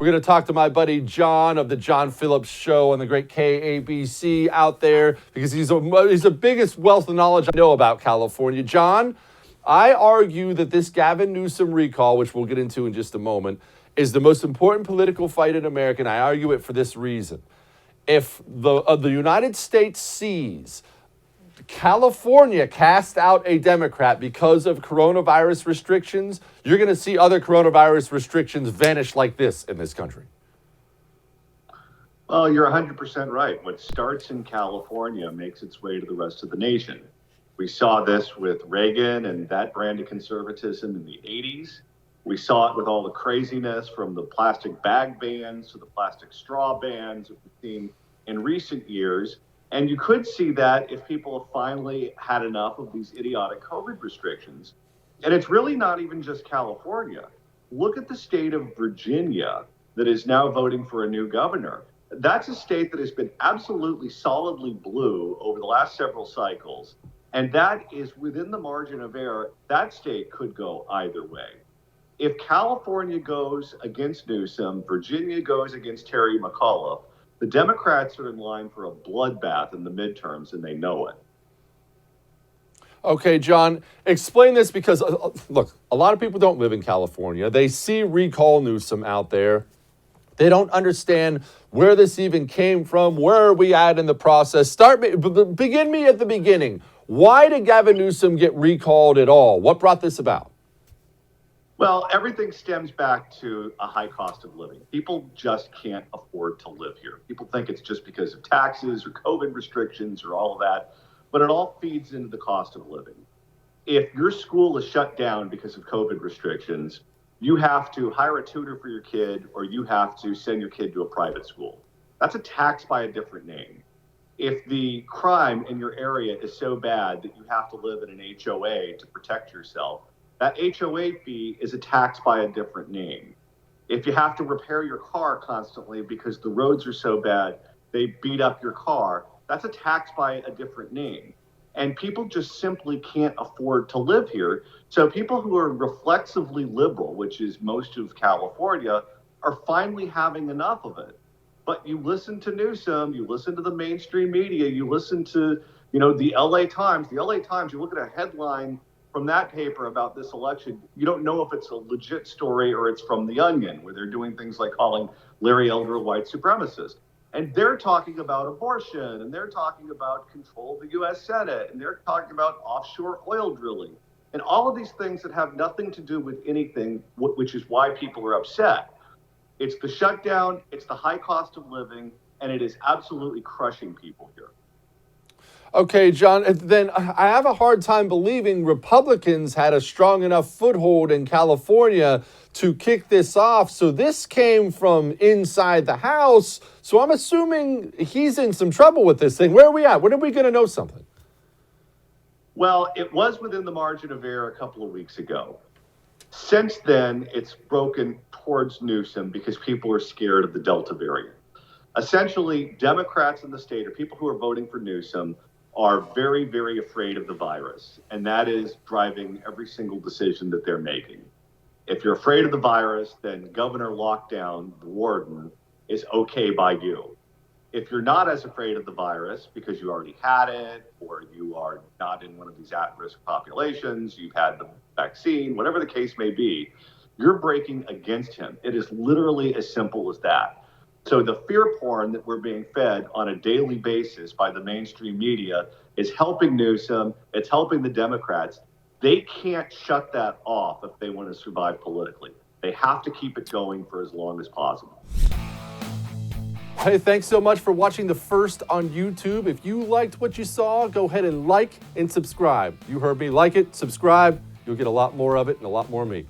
We're going to talk to my buddy John of the John Phillips Show on the great KABC out there because he's the biggest wealth of knowledge I know about California. John, I argue that this Gavin Newsom recall, which we'll get into in just a moment, is the most important political fight in America, and I argue it for this reason. If the United States sees California cast out a Democrat because of coronavirus restrictions, you're going to see other coronavirus restrictions vanish like this in this country. Well, you're 100% right. What starts in California makes its way to the rest of the nation. We saw this with Reagan and that brand of conservatism in the 80s. We saw it with all the craziness from the plastic bag bans to the plastic straw bans that we've seen in recent years. And you could see that if people have finally had enough of these idiotic COVID restrictions. And it's really not even just California. Look at the state of Virginia that is now voting for a new governor. That's a state that has been absolutely solidly blue over the last several cycles. And that is within the margin of error. That state could go either way. If California goes against Newsom, Virginia goes against Terry McAuliffe, the Democrats are in line for a bloodbath in the midterms, and they know it. Okay, John, explain this because, look, a lot of people don't live in California. They see recall Newsom out there. They don't understand where this even came from. Where are we at in the process? Begin me at the beginning. Why did Gavin Newsom get recalled at all? What brought this about? Well, everything stems back to a high cost of living. People just can't afford to live here. People think it's just because of taxes or COVID restrictions or all of that, but it all feeds into the cost of living. If your school is shut down because of COVID restrictions, you have to hire a tutor for your kid or you have to send your kid to a private school. That's a tax by a different name. If the crime in your area is so bad that you have to live in an HOA to protect yourself, that HOA fee is a tax by a different name. If you have to repair your car constantly because the roads are so bad, they beat up your car, that's a tax by a different name. And people just simply can't afford to live here. So people who are reflexively liberal, which is most of California, are finally having enough of it. But you listen to Newsom, you listen to the mainstream media, you listen to, the LA Times. The LA Times, you look at a headline from that paper about this election, you don't know if it's a legit story or it's from The Onion, where they're doing things like calling Larry Elder a white supremacist. And they're talking about abortion, and they're talking about control of the U.S. Senate, and they're talking about offshore oil drilling, and all of these things that have nothing to do with anything, which is why people are upset. It's the shutdown, it's the high cost of living, and it is absolutely crushing people here. Okay, John, then I have a hard time believing Republicans had a strong enough foothold in California to kick this off. So this came from inside the House. So I'm assuming he's in some trouble with this thing. Where are we at? When are we going to know something? Well, it was within the margin of error a couple of weeks ago. Since then, it's broken towards Newsom because people are scared of the Delta variant. Essentially, Democrats in the state, or people who are voting for Newsom, are very, very afraid of the virus. And that is driving every single decision that they're making. If you're afraid of the virus, then Governor Lockdown, the warden, is okay by you. If you're not as afraid of the virus because you already had it, or you are not in one of these at-risk populations, you've had the vaccine, whatever the case may be, you're breaking against him. It is literally as simple as that. So the fear porn that we're being fed on a daily basis by the mainstream media is helping Newsom, it's helping the Democrats. They can't shut that off if they want to survive politically. They have to keep it going for as long as possible. Hey, thanks so much for watching The First on YouTube. If you liked what you saw, go ahead and like and subscribe. You heard me. Like it, subscribe. You'll get a lot more of it and a lot more of me.